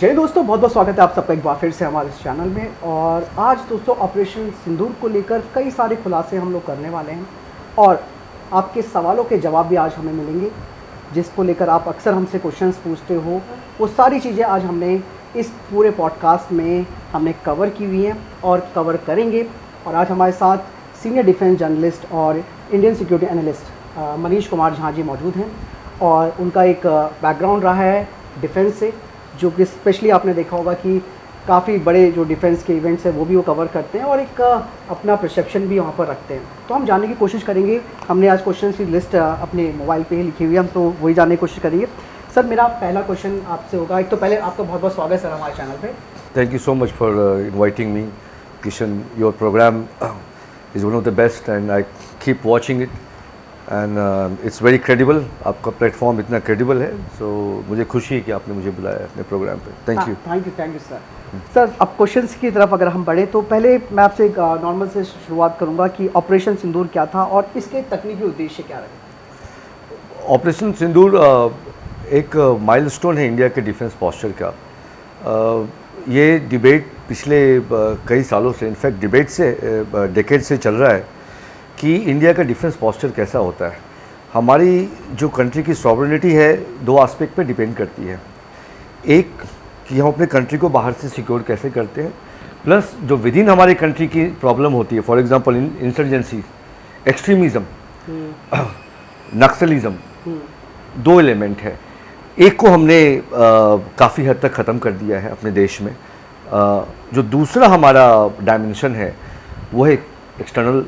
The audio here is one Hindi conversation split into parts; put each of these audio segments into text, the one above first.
जय दोस्तों, बहुत बहुत स्वागत है आप सबका एक बार फिर से हमारे इस चैनल में। और आज दोस्तों ऑपरेशन सिंदूर को लेकर कई सारे खुलासे हम लोग करने वाले हैं और आपके सवालों के जवाब भी आज हमें मिलेंगे, जिसको लेकर आप अक्सर हमसे क्वेश्चंस पूछते हो। वो सारी चीज़ें आज हमने इस पूरे पॉडकास्ट में हमने कवर की हुई हैं और कवर करेंगे। और आज हमारे साथ सीनियर डिफेंस जर्नलिस्ट और Indian security analyst Manish Kumar Jha ji मौजूद हैं और उनका एक बैकग्राउंड रहा है डिफेंस से, जो कि स्पेशली आपने देखा होगा कि काफ़ी बड़े जो डिफेंस के इवेंट्स हैं वो भी वो कवर करते हैं और एक अपना परसेप्शन भी वहाँ पर रखते हैं। तो हम जानने की कोशिश करेंगे। हमने आज क्वेश्चन की लिस्ट अपने मोबाइल पे ही लिखी हुई है, हम तो वही जानने की कोशिश करेंगे। सर, मेरा पहला क्वेश्चन आपसे होगा। एक तो पहले आपका बहुत बहुत स्वागत है सर हमारे चैनल पे। Thank you so much for inviting me Kishan. Your program is one of the best and I keep watching it and it's very credible. आपका प्लेटफॉर्म इतना क्रेडिबल है, सो मुझे खुशी है कि आपने मुझे बुलाया अपने प्रोग्राम पे। Thank you sir. सर, अब क्वेश्चंस की तरफ अगर हम बढ़े तो पहले मैं आपसे एक नॉर्मल से शुरुआत करूंगा कि ऑपरेशन सिंदूर क्या था और इसके तकनीकी उद्देश्य क्या रहे। ऑपरेशन सिंदूर एक माइलस्टोन है इंडिया के डिफेंस पॉस्चर का। ये डिबेट पिछले कई सालों से, इनफैक्ट डिबेट से डेकेड से चल रहा है कि इंडिया का डिफेंस पॉस्चर कैसा होता है। हमारी जो कंट्री की सॉवरेनिटी है दो एस्पेक्ट पे डिपेंड करती है। एक कि हम अपने कंट्री को बाहर से सिक्योर कैसे करते हैं, प्लस जो विद इन हमारे कंट्री की प्रॉब्लम होती है, for example insurgency, extremism, Naxalism, दो एलिमेंट है। एक को हमने काफ़ी हद तक ख़त्म कर दिया है अपने देश में। जो दूसरा हमारा डायमेंशन है वो है एक्सटर्नल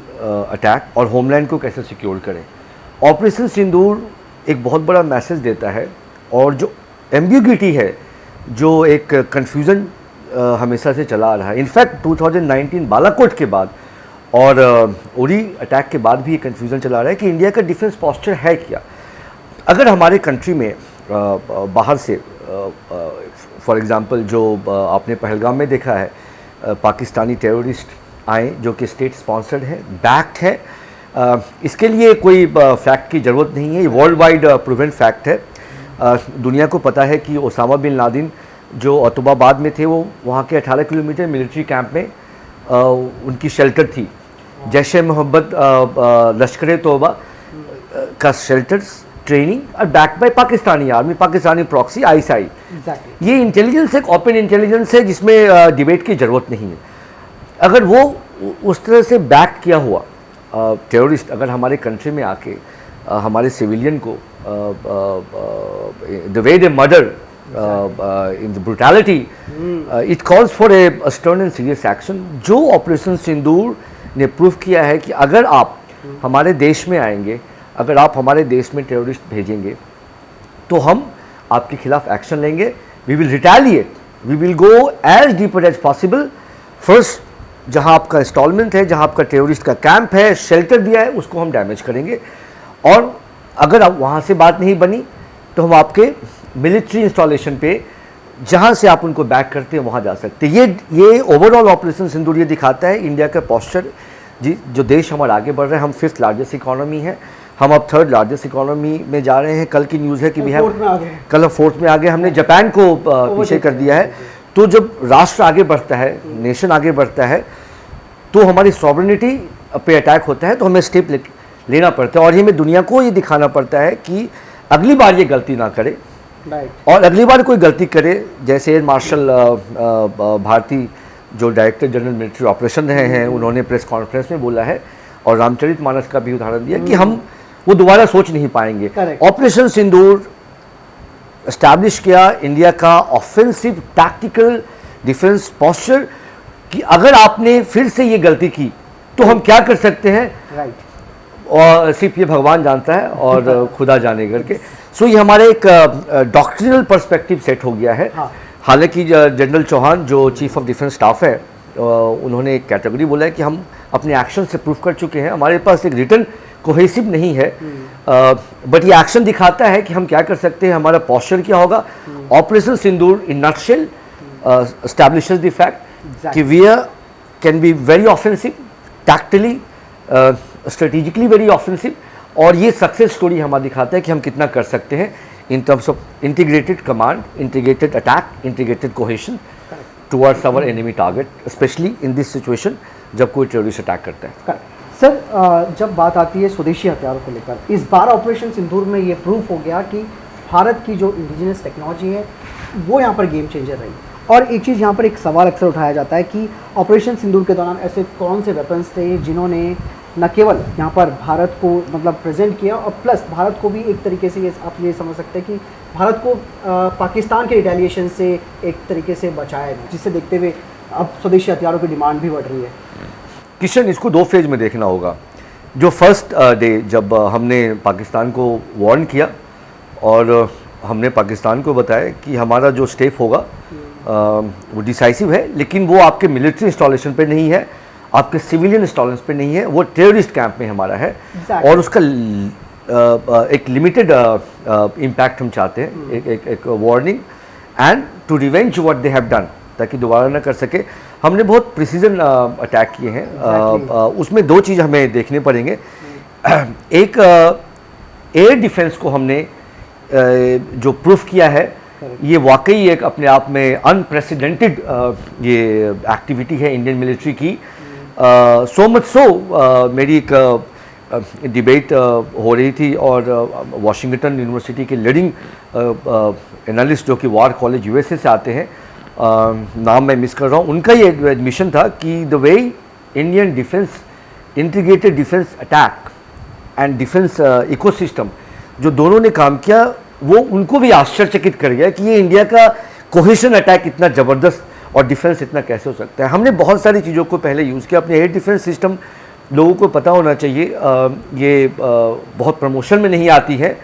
अटैक और होमलैंड को कैसे सिक्योर करें। ऑपरेशन सिंदूर एक बहुत बड़ा मैसेज देता है और जो एम्बिग्यूटी है, जो एक कन्फ्यूज़न हमेशा से चला आ रहा है। इनफैक्ट 2019 बालाकोट के बाद और उरी अटैक के बाद भी ये कन्फ्यूज़न चला आ रहा है कि इंडिया का डिफेंस पॉस्चर है क्या। अगर हमारे कंट्री में बाहर से फॉर एग्ज़ाम्पल जो आपने पहलगाम में देखा है, पाकिस्तानी टेररिस्ट आए जो कि स्टेट स्पॉन्सर्ड है, बैक्ड है, इसके लिए कोई फैक्ट की ज़रूरत नहीं है, ये वर्ल्ड वाइड प्रूवन फैक्ट है। दुनिया को पता है कि ओसामा बिन लादेन जो अतुबाबाद में थे, वो वहाँ के 18 किलोमीटर मिलिट्री कैंप में उनकी शेल्टर थी। जैश ए मोहब्बत, लश्कर तौबा का शेल्टर्स, ट्रेनिंग और backed by Pakistani army, Pakistani proxy, ISI. ये इंटेलिजेंस एक ओपन इंटेलिजेंस है जिसमें डिबेट की ज़रूरत नहीं है। अगर वो उस तरह से बैक किया हुआ टेररिस्ट अगर हमारे कंट्री में आके हमारे सिविलियन को the way they murder in the brutality, it calls for a stern and serious action. जो ऑपरेशन सिंदूर ने प्रूव किया है कि अगर आप हमारे देश में आएंगे, अगर आप हमारे देश में टेररिस्ट भेजेंगे, तो हम आपके खिलाफ एक्शन लेंगे। We will retaliate, we will go as deeper as possible. First, जहां आपका इंस्टॉलमेंट है, जहां आपका टेररिस्ट का कैंप है, शेल्टर दिया है, उसको हम डैमेज करेंगे। और अगर आप वहां से बात नहीं बनी तो हम आपके मिलिट्री इंस्टॉलेशन पे, जहां से आप उनको बैक करते हैं, वहां जा सकते हैं। ये ओवरऑल ऑपरेशन सिंदूर ये दिखाता है इंडिया का पॉस्चर। जी, जो देश हमारा आगे बढ़ रहा है, हम 5th लार्जेस्ट इकोनॉमी है, हम अब 3rd लार्जेस्ट इकोनॉमी में जा रहे हैं। कल की न्यूज़ है कि कल हम 4th में आ गए, हमने जापान को पीछे कर दिया है। तो जब राष्ट्र आगे बढ़ता है, नेशन आगे बढ़ता है, तो हमारी सॉवरेनिटी पे अटैक होता है, तो हमें स्टेप लेना पड़ता है और हमें दुनिया को ये दिखाना पड़ता है कि अगली बार ये गलती ना करे। और अगली बार कोई गलती करे, जैसे एयर मार्शल भारती जो डायरेक्टर जनरल मिलिट्री ऑपरेशन रहे हैं, उन्होंने प्रेस कॉन्फ्रेंस में बोला है और रामचरितमानस का भी उदाहरण दिया कि हम वो दोबारा सोच नहीं पाएंगे। ऑपरेशन सिंदूर एस्टैब्लिश किया इंडिया का ऑफेंसिव टैक्टिकल डिफेंस पॉस्चर कि अगर आपने फिर से ये गलती की तो हम क्या कर सकते हैं। और सिर्फ ये भगवान जानता है और खुदा जाने करके। सो ये हमारे एक डॉक्ट्रिनल पर्सपेक्टिव सेट हो गया है। हालांकि जनरल चौहान जो चीफ ऑफ डिफेंस स्टाफ है, उन्होंने एक कैटेगरी बोला है कि हम अपने एक्शन से प्रूव कर चुके हैं, हमारे पास एक रिटर्न कोहेसिव नहीं है, बट ये एक्शन दिखाता है कि हम क्या कर सकते हैं, हमारा पॉस्चर क्या होगा। Operation Sindoor in nutshell establishes the fact कि we can be very offensive, tactically, strategically very offensive, और ये सक्सेस स्टोरी हमारा दिखाता है कि हम कितना कर सकते हैं in terms of integrated command, integrated attack, integrated cohesion towards our enemy target, especially in this situation जब कोई terrorist attack करता है। सर जब बात आती है स्वदेशी हथियारों को लेकर, इस बार ऑपरेशन सिंदूर में ये प्रूफ हो गया कि भारत की जो इंडिजिनस टेक्नोलॉजी है वो यहाँ पर गेम चेंजर रही। और एक चीज़ यहाँ पर एक सवाल अक्सर उठाया जाता है कि ऑपरेशन सिंदूर के दौरान ऐसे कौन से वेपन्स थे जिन्होंने न केवल यहाँ पर भारत को मतलब प्रेजेंट किया और प्लस भारत को भी एक तरीके से ये आप ये समझ सकते हैं कि भारत को पाकिस्तान के रिटेलिएशन से एक तरीके से बचाया, जिससे देखते हुए अब स्वदेशी हथियारों की डिमांड भी बढ़ रही है। किशन, इसको दो फेज में देखना होगा। जो फर्स्ट डे जब हमने पाकिस्तान को वार्न किया और हमने पाकिस्तान को बताया कि हमारा जो स्टेप होगा वो डिसाइसिव है, लेकिन वो आपके मिलिट्री इंस्टॉलेशन पे नहीं है, आपके सिविलियन इंस्टॉलेशन पे नहीं है, वो टेररिस्ट कैंप में हमारा है। और उसका एक लिमिटेड इम्पैक्ट हम चाहते हैं, एक warning and to revenge what they have done, ताकि दोबारा ना कर सके। हमने बहुत प्रिसीजन अटैक किए हैं। उसमें दो चीज़ हमें देखने पड़ेंगे। एक एयर डिफेंस को हमने जो प्रूफ किया है, ये वाकई एक अपने आप में अनप्रेसिडेंटेड ये एक्टिविटी है इंडियन मिलिट्री की। सो मच सो मेरी एक डिबेट हो रही थी और वाशिंगटन यूनिवर्सिटी के लीडिंग एनालिस्ट जो कि वार कॉलेज यूएसए से आते हैं, नाम मैं मिस कर रहा हूँ, उनका ये एडमिशन था कि the way Indian defence integrated defence attack and defence ecosystem जो दोनों ने काम किया, वो उनको भी आश्चर्यचकित कर गया कि ये इंडिया का कोहेशन अटैक इतना ज़बरदस्त और डिफेंस इतना कैसे हो सकता है। हमने बहुत सारी चीज़ों को पहले यूज़ किया। अपने एयर डिफेंस सिस्टम लोगों को पता होना चाहिए, ये बहुत प्रमोशन में नहीं आती है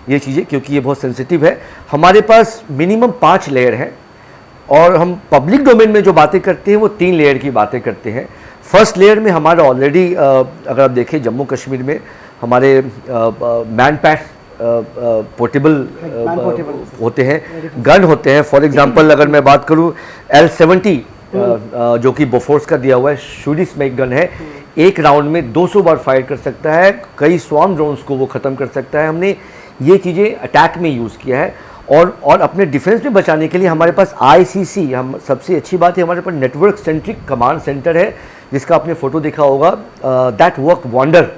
ये चीज़ें, क्योंकि ये बहुत सेंसिटिव है। हमारे पास मिनिमम 5 लेयर हैं और हम पब्लिक डोमेन में जो बातें करते हैं वो 3 लेयर की बातें करते हैं। फर्स्ट लेयर में हमारा ऑलरेडी अगर आप देखें जम्मू कश्मीर में हमारे मैन पैड पोर्टेबल होते हैं, गन होते हैं। फॉर एग्जांपल अगर मैं बात करूं L70 जो कि बोफोर्स का दिया हुआ है, शूडी स्मेक गन है, एक राउंड में 200 बार फायर कर सकता है, कई स्वार्म ड्रोन्स को वो ख़त्म कर सकता है। हमने ये चीज़ें अटैक में यूज़ किया है और अपने डिफेंस में बचाने के लिए हमारे पास ICC, हम सबसे अच्छी बात है हमारे पास नेटवर्क सेंट्रिक कमांड सेंटर है, जिसका आपने फोटो देखा होगा, दैट वर्क वंडर।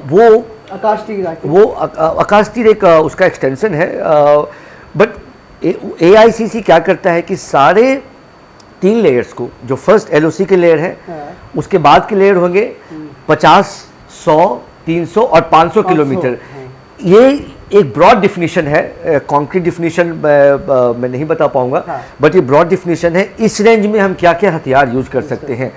वो आकाश तीर एक उसका एक्सटेंशन है। बट AICC क्या करता है कि सारे 3 लेयर्स को, जो फर्स्ट LOC के लेयर है, उसके बाद के लेयर होंगे 50, 100, 300 और 500 किलोमीटर। ये एक ब्रॉड डिफिनीशन है, कॉन्क्रीट डिफिनीशन मैं नहीं बता पाऊंगा, बट ये ब्रॉड डिफिनीशन है। इस रेंज में हम क्या क्या हथियार यूज़ कर सकते हैं,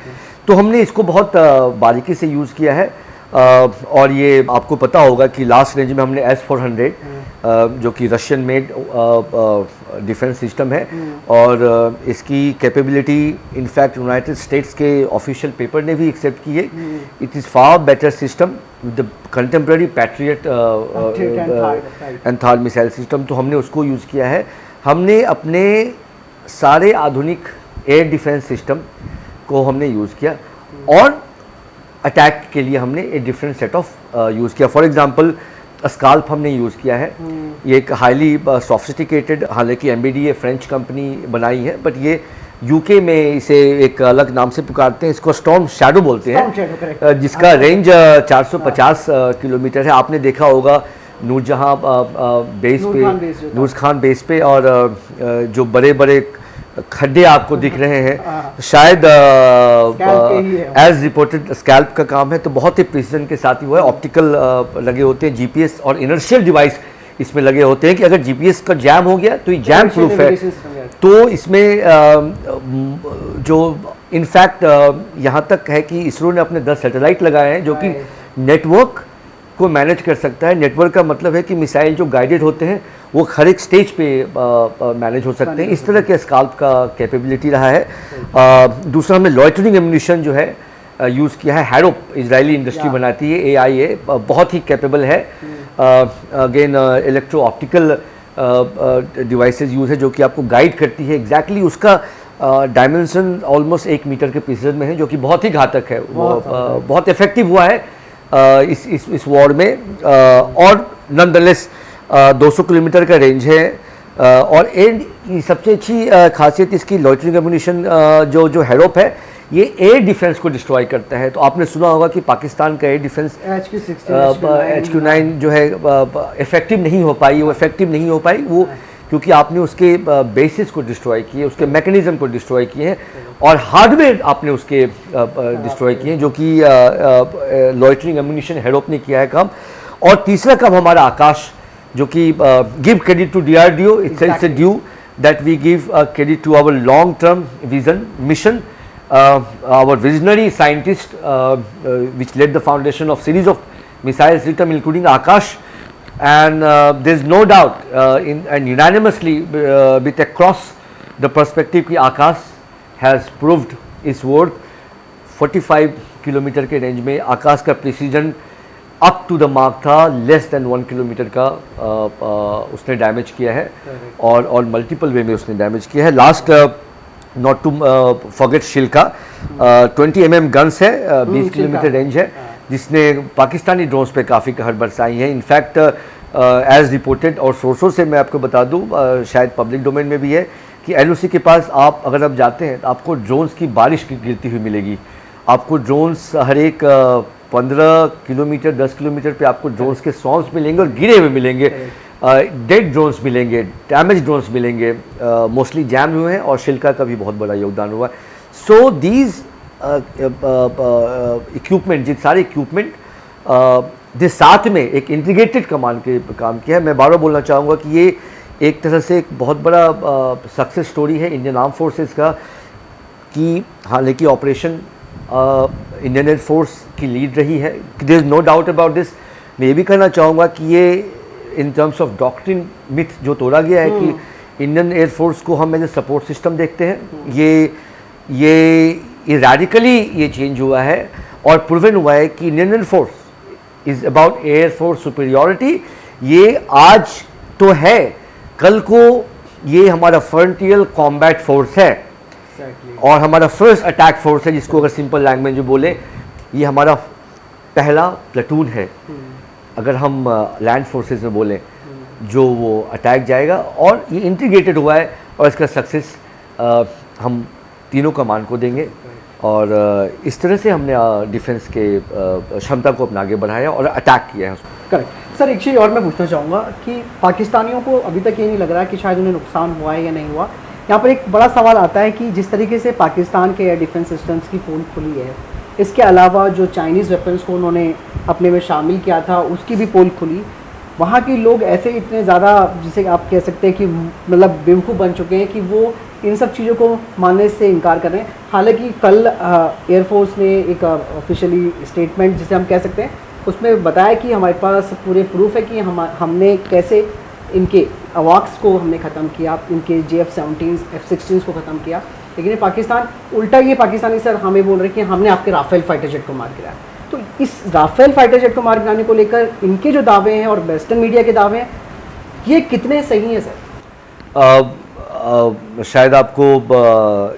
तो हमने इसको बहुत बारीकी से यूज़ किया है। और ये आपको पता होगा कि लास्ट रेंज में हमने S-400 जो कि रशियन मेड डिफेंस सिस्टम है और इसकी कैपेबिलिटी इनफैक्ट यूनाइटेड स्टेट्स के ऑफिशियल पेपर ने भी एक्सेप्ट की है। It is far better system with the contemporary patriot and third missile system, तो हमने उसको यूज़ किया है। हमने अपने सारे आधुनिक एयर डिफेंस सिस्टम को हमने यूज़ किया और अटैक के लिए हमने एक डिफरेंट सेट ऑफ यूज़ किया। फॉर एग्जांपल स्काल्प हमने यूज़ किया है, ये एक हाईली सॉफिस्टिकेटेड, हालांकि MBDA फ्रेंच कंपनी बनाई है, बट ये UK में इसे एक अलग नाम से पुकारते हैं, इसको स्टॉर्म शैडो बोलते हैं, जिसका रेंज 450 किलोमीटर है। आपने देखा होगा नूरजहां बेस पे, नूर खान बेस पे, और जो बड़े बड़े खड्डे आपको दिख रहे हैं शायद एज रिपोर्टेड स्कैल्प का काम है, तो बहुत ही प्रिसीजन के साथ ही हुआ है। ऑप्टिकल लगे होते हैं, GPS और इनर्शियल डिवाइस इसमें लगे होते हैं कि अगर GPS का जैम हो गया तो ये जैम प्रूफ है। तो इसमें जो इनफैक्ट यहाँ तक है कि इसरो ने अपने 10 सैटेलाइट लगाए हैं जो कि नेटवर्क को मैनेज कर सकता है। नेटवर्क का मतलब है कि मिसाइल जो गाइडेड होते हैं वो हर एक स्टेज पे मैनेज हो सकते हैं। इस तरह के स्काल्प का कैपेबिलिटी रहा है। दूसरा हमने लॉइटरिंग एम्यूनिशन जो है यूज़ किया है, हैरोप इजरायली इंडस्ट्री बनाती है, AIA बहुत ही कैपेबल है। Again electro optical devices use है जो कि आपको गाइड करती है एग्जैक्टली उसका डायमेंशन ऑलमोस्ट 1 मीटर के प्रिसीजन में है, जो कि बहुत ही घातक है। वो बहुत इफेक्टिव हुआ है इस वॉर में। और नॉनदलेस 200 किलोमीटर का रेंज है और एयर सबसे अच्छी खासियत इसकी लॉइटरिंग एम्यूनिशन जो जो हेरोप है ये एयर डिफेंस को डिस्ट्रॉय करता है। तो आपने सुना होगा कि पाकिस्तान का एयर डिफेंस HQ9 जो है इफेक्टिव नहीं हो पाई, वो इफेक्टिव नहीं हो पाई वो क्योंकि आपने उसके बेसिस को डिस्ट्रॉय किए, उसके मैकेनिज्म को डिस्ट्रॉय किए हैं और हार्डवेयर आपने उसके डिस्ट्रॉय किए हैं, जो कि लॉइटरिंग एम्यूनिशन हेरोप ने किया है काम। और तीसरा काम हमारा आकाश, जो कि give credit to DRDO, it's due that we give credit to our long term vision mission, our visionary scientist which led the foundation of series of missile system including Akash, and there is no doubt and unanimously with across the perspective कि Akash has proved its worth। 45 kilometre के रेंज में आकाश का precision up to the mark था, लेस देन 1 किलोमीटर का उसने डैमेज किया है और मल्टीपल वे में उसने डैमेज किया है। Last not to forget Shilka 20 mm guns है, 20 किलोमीटर रेंज है, जिसने पाकिस्तानी ड्रोन्स पे काफ़ी कहर बरसाई है। इनफैक्ट एज रिपोर्टेड और सोर्सों से मैं आपको बता दूं, शायद पब्लिक डोमेन में भी है कि LOC के पास अगर आप जाते हैं तो आपको ड्रोन्स की बारिश गिरती हुई मिलेगी। आपको ड्रोन्स हर एक 15 किलोमीटर 10 किलोमीटर पे आपको ड्रोन्स के सॉन्ग्स मिलेंगे और गिरे हुए मिलेंगे, डेड ड्रोन्स मिलेंगे, डैमेज ड्रोन्स मिलेंगे, मोस्टली जैम हुए हैं और शिल्का का भी बहुत बड़ा योगदान हुआ है। सो दीज इक्विपमेंट, जिन सारे इक्विपमेंट जिस साथ में एक इंटीग्रेटेड कमांड के काम किया है। मैं बार बार बोलना चाहूँगा कि ये एक तरह से एक बहुत बड़ा सक्सेस स्टोरी है इंडियन आर्म फोर्सेस का, कि हालांकि ऑपरेशन इंडियन एयर फोर्स की लीड रही है, there is no doubt about this. मैं ये भी कहना चाहूँगा कि ये in terms of doctrine myth जो तोड़ा गया है कि इंडियन एयर फोर्स को हम एज ए सपोर्ट सिस्टम देखते हैं, ये रेडिकली ये चेंज हुआ है और प्रूवन हुआ है कि Indian Air force is about air force superiority. ये आज तो है, कल को ये हमारा फ्रंटियर कॉम्बैट फोर्स है और हमारा फर्स्ट अटैक फोर्स है, जिसको अगर सिंपल लैंग्वेज में बोले ये हमारा पहला प्लेटून है अगर हम लैंड फोर्सेस में बोलें, जो वो अटैक जाएगा। और ये इंटीग्रेटेड हुआ है और इसका सक्सेस हम तीनों कमान को देंगे और इस तरह से हमने डिफेंस के क्षमता को अपना आगे बढ़ाया और अटैक किया है। करेक्ट सर, एक चीज़ और मैं पूछना चाहूँगा कि पाकिस्तानियों को अभी तक ये नहीं लग रहा कि शायद उन्हें नुकसान हुआ है या नहीं हुआ। यहाँ पर एक बड़ा सवाल आता है कि जिस तरीके से पाकिस्तान के एयर डिफेंस सिस्टम्स की पोल खुली है, इसके अलावा जो चाइनीज़ वेपन्स को उन्होंने अपने में शामिल किया था उसकी भी पोल खुली। वहाँ के लोग ऐसे इतने ज़्यादा, जिसे आप कह सकते हैं कि मतलब बेवकूफ़ बन चुके हैं कि वो इन सब चीज़ों को मानने से इनकार कर रहे हैं। हालांकि कल एयरफोर्स ने एक ऑफिशियली स्टेटमेंट जिसे हम कह सकते हैं उसमें बताया कि हमारे पास पूरे प्रूफ है कि हमने कैसे इनके अवाक्स को हमने ख़त्म किया, इनके JF-17 F-16 को ख़त्म किया। लेकिन ये पाकिस्तान उल्टा, ये पाकिस्तानी सर हमें बोल रहे हैं कि हमने आपके राफेल फाइटर जेट को मार गिराया। तो इस राफेल फाइटर जेट को मार गिराने को लेकर इनके जो दावे हैं और वेस्टर्न मीडिया के दावे हैं, ये कितने सही हैं सर? शायद आपको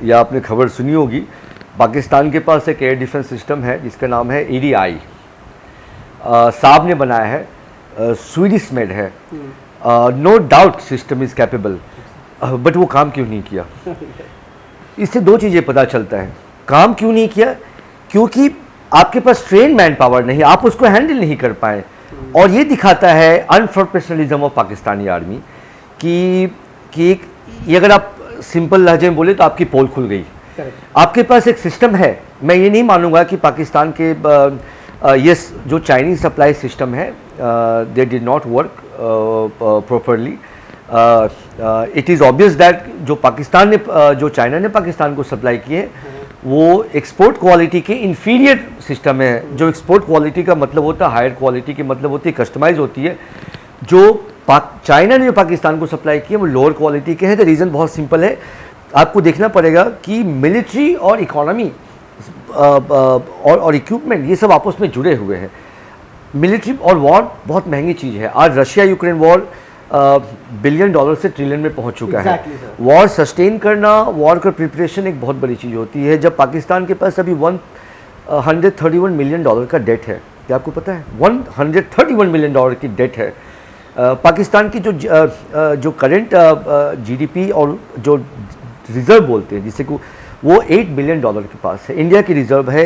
या आपने खबर सुनी होगी, पाकिस्तान के पास एक एयर डिफेंस सिस्टम है जिसका नाम है EDI, साहब ने बनाया है, स्वीडिश मेड है। No doubt system is capable, but वो काम क्यों नहीं किया? इससे दो चीज़ें पता चलता है। काम क्यों नहीं किया? क्योंकि आपके पास ट्रेन मैन पावर नहीं, आप उसको हैंडल नहीं कर पाए। और ये दिखाता है अनप्रोफेशनलिज्म ऑफ पाकिस्तानी आर्मी कि ये अगर आप सिंपल लहजे में बोले तो आपकी पोल खुल गई। आपके पास एक सिस्टम है। मैं ये नहीं मानूंगा कि पाकिस्तान के ये जो चाइनीज सप्लाई सिस्टम है they did not work properly. It is obvious that जो पाकिस्तान ने जो चाइना ने पाकिस्तान को सप्लाई किए वो एक्सपोर्ट क्वालिटी के इंफीरियर सिस्टम है। जो एक्सपोर्ट क्वालिटी का मतलब होता है हायर क्वालिटी की मतलब होती है कस्टमाइज होती है। जो चाइना ने जो पाकिस्तान को सप्लाई किया वो लोअर क्वालिटी के हैं। द रीज़न बहुत सिंपल है, आपको देखना पड़ेगा कि मिलिट्री और इकोनॉमी और इक्विपमेंट ये सब आपस में जुड़े हुए हैं। मिलिट्री और वॉर बहुत महंगी चीज़ है। आज Russia Ukraine war billion dollar से ट्रिलियन में पहुंच चुका है। वॉर सस्टेन करना, वॉर का प्रिपरेशन एक बहुत बड़ी चीज़ होती है। जब पाकिस्तान के पास अभी 131 मिलियन डॉलर का डेट है, क्या आपको पता है? 131 मिलियन डॉलर की डेट है। पाकिस्तान की जो करंट जीडीपी और जो रिज़र्व बोलते हैं जिसे को वो $8 बिलियन के पास है। इंडिया की रिज़र्व है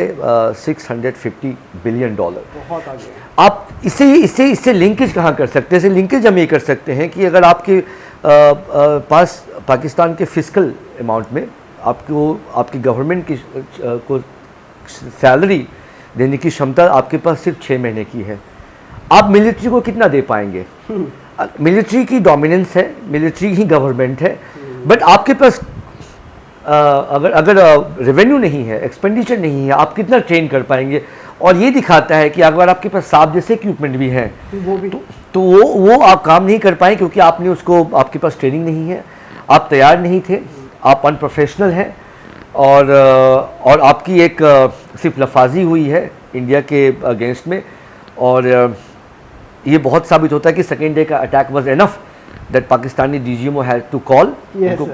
$650 बिलियन। बहुत आगे। आप इससे लिंकेज कहाँ कर सकते हैं? इसे लिंकेज हम ये कर सकते हैं कि अगर आपके पास पाकिस्तान के फिस्कल अमाउंट में आपकी गवर्नमेंट की को सैलरी देने की क्षमता आपके पास सिर्फ 6 महीने की है, आप मिलिट्री को कितना दे पाएंगे? मिलिट्री की डोमिनेंस है, मिलिट्री ही गवर्नमेंट है, बट आपके पास अगर रेवेन्यू नहीं है, एक्सपेंडिचर नहीं है, आप कितना ट्रेन कर पाएंगे? और ये दिखाता है कि अगर आपके पास सांप जैसे इक्विपमेंट भी हैं तो वो आप काम नहीं कर पाए क्योंकि आपके पास ट्रेनिंग नहीं है, आप तैयार नहीं थे, आप अनप्रोफेशनल हैं और आपकी एक सिर्फ लफाजी हुई है इंडिया के अगेंस्ट में। और ये बहुत साबित होता है कि सेकेंड डे का attack was enough that Pakistani DGMO had to call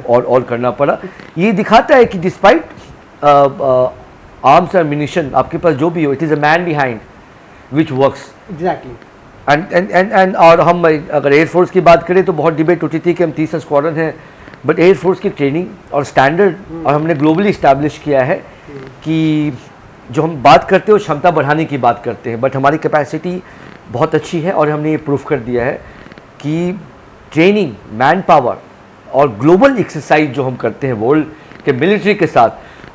और करना पड़ा। ये दिखाता है कि डिस्पाइट आर्म्स एंड म्यूनिशन आपके पास जो भी हो, it is a man behind which works exactly. And और हम अगर एयरफोर्स की बात करें तो बहुत डिबेट होती थी कि हम 30 स्क्वाड्रन हैं, बट एयरफोर्स की ट्रेनिंग और स्टैंडर्ड और हमने ग्लोबली इस्टेब्लिश किया है कि जो हम बात करते हैं वो क्षमता बढ़ाने की बात करते हैं, बट हमारी कैपेसिटी बहुत अच्छी है और हमने ये प्रूफ कर दिया है कि ट्रेनिंग, मैन पावर और ग्लोबल एक्सरसाइज जो हम करते हैं वर्ल्ड के मिलिट्री के साथ,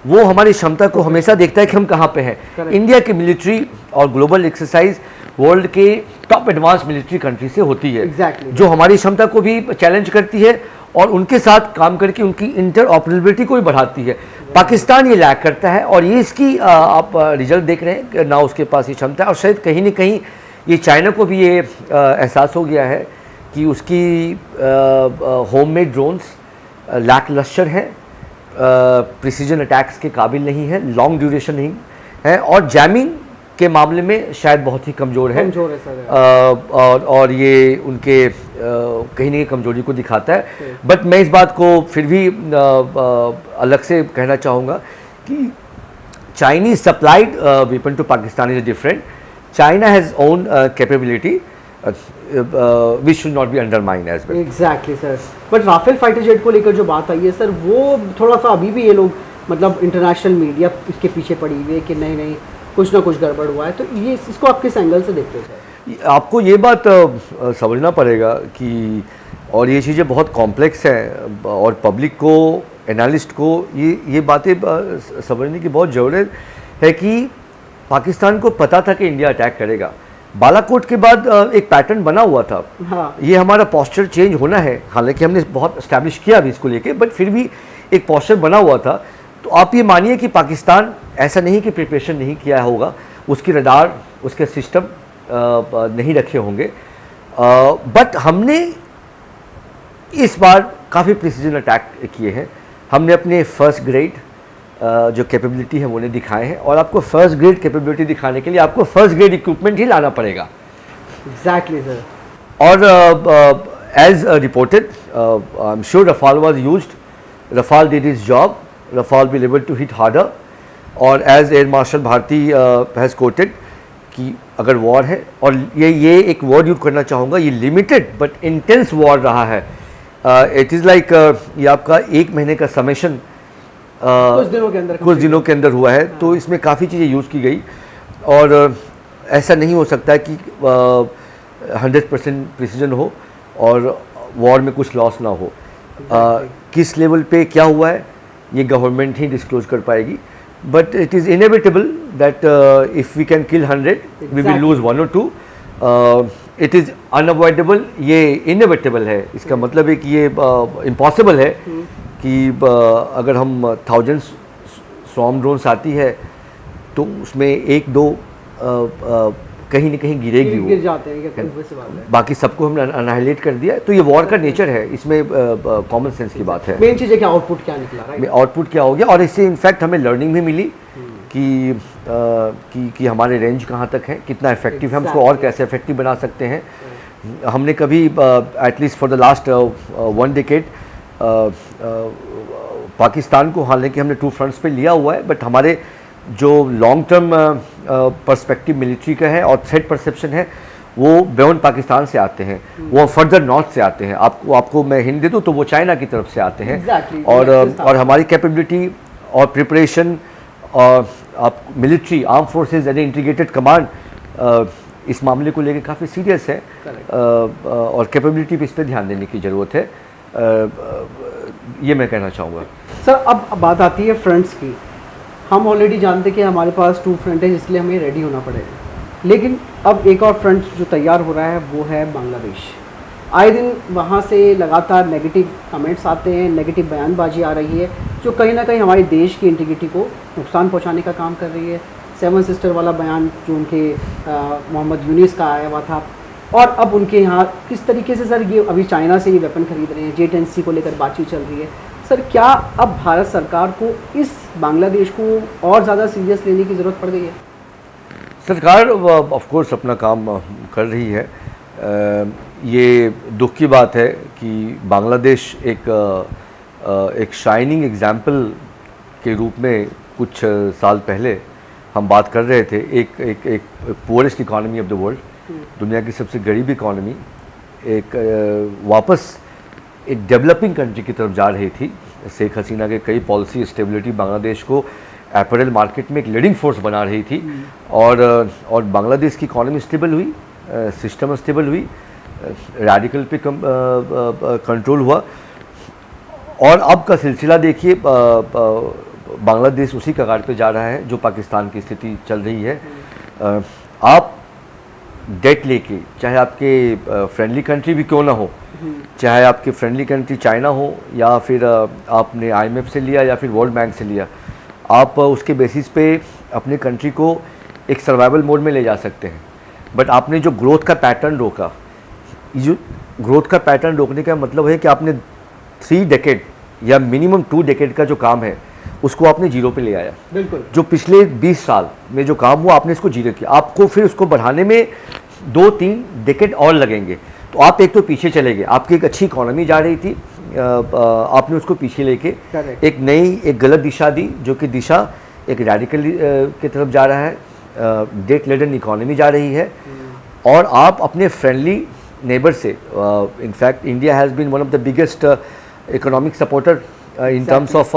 वो हमारी क्षमता को हमेशा देखता है कि हम कहाँ पे हैं। इंडिया की मिलिट्री और ग्लोबल एक्सरसाइज वर्ल्ड के टॉप एडवांस मिलिट्री कंट्री से होती है, जो हमारी क्षमता को भी चैलेंज करती है और उनके साथ काम करके उनकी इंटरऑपरेबिलिटी को भी बढ़ाती है। पाकिस्तान ये लैक करता है और ये इसकी आप रिजल्ट देख रहे हैं कि ना उसके पास ये क्षमता है और शायद कहीं ना कहीं ये चाइना को भी ये एहसास हो गया है कि उसकी होममेड ड्रोन्स लैकलस्टर हैं, प्रिसीजन अटैक्स के काबिल नहीं है, लॉन्ग ड्यूरेशन नहीं है और जैमिंग के मामले में शायद बहुत ही कमज़ोर है सर। और ये उनके कहीं ना कहीं कमजोरी को दिखाता है। बट मैं इस बात को फिर भी अलग से कहना चाहूँगा कि Chinese supplied weapon to Pakistan is different. China has own capability which should not be undermined as well. Exactly sir. But Rafale fighter jet को लेकर जो बात आई है सर, वो थोड़ा सा अभी भी ये लोग मतलब इंटरनेशनल मीडिया इसके पीछे पड़ी हुई है कि नहीं कुछ ना कुछ गड़बड़ हुआ है, तो ये इसको आप किस एंगल से देखते हैं सर? आपको ये बात समझना पड़ेगा कि और ये चीज़ें बहुत कॉम्प्लेक्स हैं और पब्लिक को, एनालिस्ट को ये बातें समझने की बहुत ज़रूरत है कि पाकिस्तान को पता था कि इंडिया अटैक करेगा। बालाकोट के बाद एक पैटर्न बना हुआ था। हाँ। ये हमारा पोस्चर चेंज होना है, हालांकि हमने बहुत इस्टेब्लिश किया अभी इसको लेके, बट फिर भी एक पोस्चर बना हुआ था। तो आप ये मानिए कि पाकिस्तान ऐसा नहीं कि प्रिपरेशन नहीं किया होगा, उसकी रडार, उसके सिस्टम नहीं रखे होंगे, बट हमने इस बार काफ़ी प्रिसीजन अटैक किए हैं। हमने अपने फर्स्ट ग्रेड जो कैपेबिलिटी है वो उन्हें दिखाए हैं और आपको फर्स्ट ग्रेड कैपेबिलिटी दिखाने के लिए आपको फर्स्ट ग्रेड इक्विपमेंट ही लाना पड़ेगा। Exactly sir. और as reported I am sure Rafale was used, Rafale did his job, Rafale will able to hit harder. और as air marshal Bharti has quoted कि अगर वॉर है, और ये एक वर्ड यूज करना चाहूँगा, ये लिमिटेड बट इंटेंस वॉर रहा है। इट इज़ लाइक ये आपका 1 महीने का समेशन कुछ दिनों के अंदर हुआ है। तो इसमें काफ़ी चीज़ें यूज़ की गई और ऐसा नहीं हो सकता कि 100% प्रिसीजन हो और वॉर में कुछ लॉस ना हो। किस लेवल पे क्या हुआ है ये गवर्नमेंट ही डिस्क्लोज कर पाएगी, but it is inevitable that if we can kill 100 we will lose 1 or 2। It is unavoidable, ये इनएविटेबल है। इसका मतलब है कि ये इम्पॉसिबल है कि अगर हम 1000 स्वॉर्म ड्रोन्स आती है तो उसमें 1-2 कहीं ना कहीं गिरेगी, गिर जाते हैं, बाकी सबको हमने अनहाइलाइट कर दिया। तो ये वॉर का नेचर है, इसमें कॉमन सेंस की बात है। मेन चीज़ है कि आउटपुट क्या निकला, राइट? आउटपुट क्या हो गया, और इससे इनफैक्ट हमें लर्निंग भी मिली कि हमारे रेंज कहाँ तक है, कितना इफेक्टिव है, हम उसको और कैसे इफेक्टिव बना सकते हैं। हमने कभी at least for the last 1 decade Pakistan को, हालांकि हमने 2 fronts पे लिया हुआ है, बट हमारे जो लॉन्ग टर्म पर्सपेक्टिव मिलिट्री का है और थ्रेट परसेप्शन है वो बियॉन्ड पाकिस्तान से आते हैं, वो फर्दर नॉर्थ से आते हैं। आपको मैं हिंट दे दूँ तो वो चाइना की तरफ से आते हैं। Exactly, और हमारी कैपेबिलिटी और प्रिपरेशन और आप military arm forces and integrated command इस मामले को लेकर काफ़ी सीरियस है। और कैपेबिलिटी पे इस पर ध्यान देने की ज़रूरत है। ये मैं कहना चाहूँगा। सर अब बात आती है फ्रंट्स की। हम ऑलरेडी जानते कि हमारे पास 2 फ्रंट है, इसलिए हमें रेडी होना पड़ेगा। लेकिन अब एक और फ्रंट जो तैयार हो रहा है वो है बांग्लादेश। आए दिन वहाँ से लगातार नेगेटिव कमेंट्स आते हैं, नेगेटिव बयानबाजी आ रही है जो कहीं ना कहीं हमारे देश की इंटीग्रिटी को नुकसान पहुँचाने का काम कर रही है। 7 सिस्टर वाला बयान जो उनके मोहम्मद यूनिस का आया हुआ था, और अब उनके यहाँ किस तरीके से सर ये अभी चाइना से ये वेपन खरीद रहे हैं, J-10C को लेकर बातचीत चल रही है। सर क्या अब भारत सरकार को इस बांग्लादेश को और ज़्यादा सीरियस लेने की ज़रूरत पड़ गई है? सरकार ऑफ कोर्स अपना काम कर रही है। ये दुख की बात है कि बांग्लादेश एक शाइनिंग एग्जाम्पल के रूप में कुछ साल पहले हम बात कर रहे थे। एक poorest economy of the world, दुनिया की सबसे गरीब इकॉनमी, वापस एक डेवलपिंग कंट्री की तरफ जा रही थी। शेख हसीना के कई पॉलिसी स्टेबिलिटी बांग्लादेश को अपैरल मार्केट में एक लीडिंग फोर्स बना रही थी। और बांग्लादेश की इकॉनमी स्टेबल हुई, सिस्टम स्टेबल हुई, रेडिकल पे कंट्रोल हुआ। और अब का सिलसिला देखिए, बांग्लादेश उसी कगार पे जा रहा है जो पाकिस्तान की स्थिति चल रही है। आप डेट लेके, चाहे आपके फ्रेंडली कंट्री भी क्यों ना हो, चाहे आपके फ्रेंडली कंट्री चाइना हो या फिर आपने IMF से लिया या फिर वर्ल्ड बैंक से लिया, आप उसके बेसिस पे अपने कंट्री को एक सर्वाइवल मोड में ले जा सकते हैं। बट आपने जो ग्रोथ का पैटर्न रोका, जो ग्रोथ का पैटर्न रोकने का मतलब है कि आपने 3 डेकेड या मिनिमम 2 डेकेड का जो काम है उसको आपने जीरो पे ले आया। बिल्कुल। जो पिछले 20 साल में जो काम हुआ आपने इसको जीरो किया, आपको फिर उसको बढ़ाने में 2-3 डेकेड और लगेंगे। तो आप एक तो पीछे चले गए, आपकी एक अच्छी इकोनॉमी जा रही थी, आपने उसको पीछे लेके एक नई एक गलत दिशा दी, जो कि दिशा एक रेडिकल की तरफ जा रहा है, डेट लेडन इकोनॉमी जा रही है। और आप अपने फ्रेंडली नेबर से, in fact India has been one of the biggest economic supporter in terms of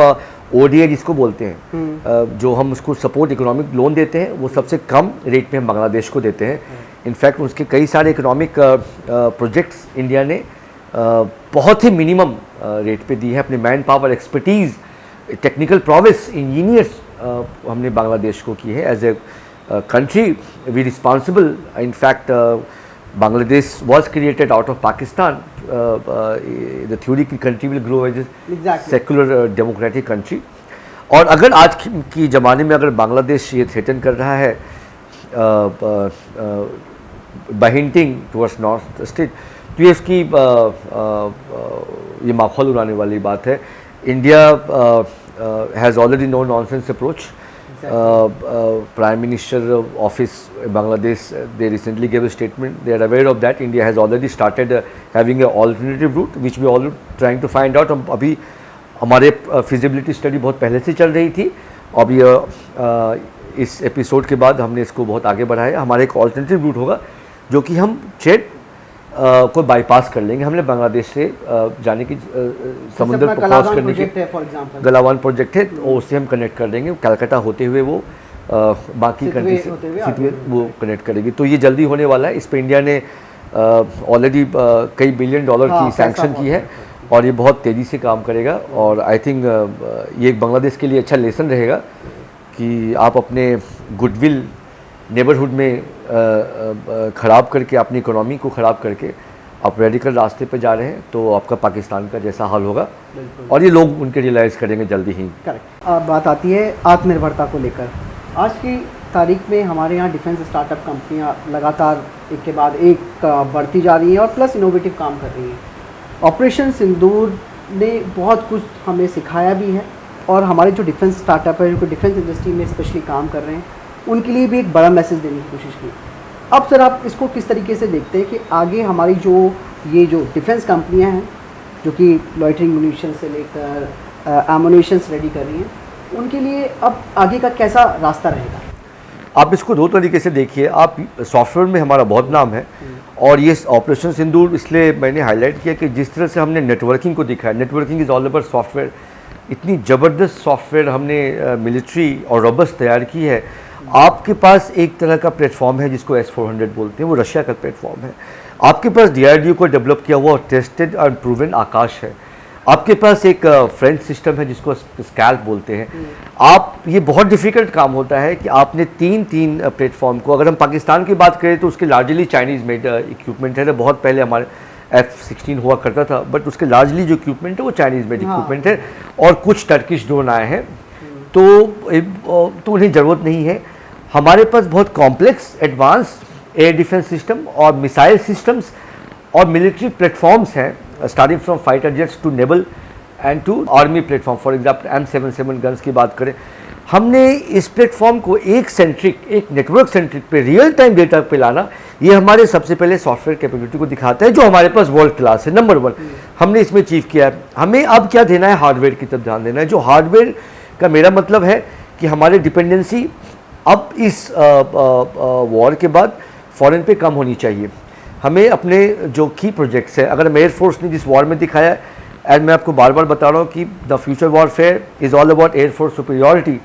ODA जिसको बोलते हैं, जो हम उसको सपोर्ट इकोनॉमिक लोन देते हैं, वो सबसे कम रेट में हम बांग्लादेश को देते हैं। इनफैक्ट उसके कई सारे इकोनॉमिक प्रोजेक्ट्स इंडिया ने बहुत ही मिनिमम रेट पे दी है। अपने man power, expertise, technical prowess, engineers हमने बांग्लादेश को की है। As a country we responsible, in fact Bangladesh was created out of Pakistan. The theory की country will grow as a secular democratic country. और अगर आज की ज़माने में अगर बांग्लादेश ये थ्रेटन कर रहा है by hinting towards north state, तो ये इसकी ये माहौल उड़ाने वाली बात है। India has already no nonsense approach. Prime Minister office Bangladesh, they recently gave a statement. They are aware of that. India has already started having an alternative route, which we all trying to find out. अभी हमारे feasibility study बहुत पहले से चल रही थी। अभी इस एपिसोड के बाद हमने इसको बहुत आगे बढ़ाया। हमारा एक ऑल्टरनेटिव रूट होगा जो कि हम ट्रेड को बाईपास कर लेंगे। हमने बांग्लादेश से जाने की समुद्र को क्रॉस करने की गलावान प्रोजेक्ट है, और उससे हम कनेक्ट कर देंगे। कलकत्ता होते हुए वो बाकी कंट्री से वो कनेक्ट करेगी। तो ये जल्दी होने वाला है। इस पर इंडिया ने ऑलरेडी कई बिलियन डॉलर की सैंक्शन की है और ये बहुत तेज़ी से काम करेगा। और आई थिंक ये बांग्लादेश के लिए अच्छा लेसन रहेगा कि आप अपने गुडविल नेबरहुड में ख़राब करके, अपनी इकोनॉमी को ख़राब करके आप रेडिकल रास्ते पे जा रहे हैं, तो आपका पाकिस्तान का जैसा हाल होगा। और ये लोग उनके रियलाइज़ करेंगे जल्दी ही। करेक्ट। बात आती है आत्मनिर्भरता को लेकर। आज की तारीख में हमारे यहाँ डिफेंस स्टार्टअप कंपनियाँ लगातार एक के बाद एक बढ़ती जा रही हैं और प्लस इनोवेटिव काम कर रही हैं। ऑपरेशन सिंदूर ने बहुत कुछ हमें सिखाया भी है, और हमारे जो डिफेंस स्टार्टअप है, जो डिफेंस इंडस्ट्री में स्पेशली काम कर रहे हैं, उनके लिए भी एक बड़ा मैसेज देने की कोशिश की। अब सर आप इसको किस तरीके से देखते हैं कि आगे हमारी जो डिफेंस कंपनियां हैं जो कि लॉइटरिंग म्यूनिशन से लेकर एमुनिशंस रेडी कर रही हैं, उनके लिए अब आगे का कैसा रास्ता रहेगा? आप इसको दो तरीके से देखिए। आप सॉफ्टवेयर में हमारा बहुत नाम है, और ये ऑपरेशन सिंदूर इसलिए मैंने हाईलाइट किया कि जिस तरह से हमने नेटवर्किंग को दिखाया, networking is all about software, इतनी ज़बरदस्त सॉफ्टवेयर हमने मिलिट्री और रोबस्ट तैयार की है। आपके पास एक तरह का प्लेटफॉर्म है जिसको S-400 बोलते हैं, वो रशिया का प्लेटफॉर्म है। आपके पास DRDO को डेवलप किया हुआ टेस्टेड और प्रूवन आकाश है। आपके पास एक फ्रेंच सिस्टम है जिसको स्कैल्प बोलते हैं। आप, ये बहुत डिफ़िकल्ट काम होता है कि आपने तीन प्लेटफॉर्म को, अगर हम पाकिस्तान की बात करें तो उसके लार्जली चाइनीज़ मेड इक्विपमेंट है। बहुत पहले हमारे F-16 हुआ करता था, बट उसके लार्जली जो इक्विपमेंट है वो चाइनीज़ मेड इक्विपमेंट है, और कुछ टर्किश ड्रोन आए हैं। तो उन्हें ज़रूरत नहीं है। हमारे पास बहुत complex advance air defence system और मिसाइल सिस्टम्स और मिलिट्री प्लेटफॉर्म्स हैं, starting from fighter jets to naval and to army platform. For example M77 guns की बात करें, हमने इस प्लेटफॉर्म को एक नेटवर्क सेंट्रिक पे, रियल टाइम डेटा पे लाना, ये हमारे सबसे पहले सॉफ्टवेयर कैपेबिलिटी को दिखाता है, जो हमारे पास वर्ल्ड क्लास है, नंबर 1 हमने इसमें अचीव किया है। हमें अब क्या देना है, हार्डवेयर की तरफ ध्यान देना है। जो हार्डवेयर का मेरा मतलब है कि हमारी डिपेंडेंसी अब इस वॉर के बाद फॉरेन पे कम होनी चाहिए। हमें अपने जो की प्रोजेक्ट्स है, अगर हम एयरफोर्स ने जिस वॉर में दिखाया है, एंड मैं आपको बार बार बता रहा हूँ कि the future warfare is all about air force superiority,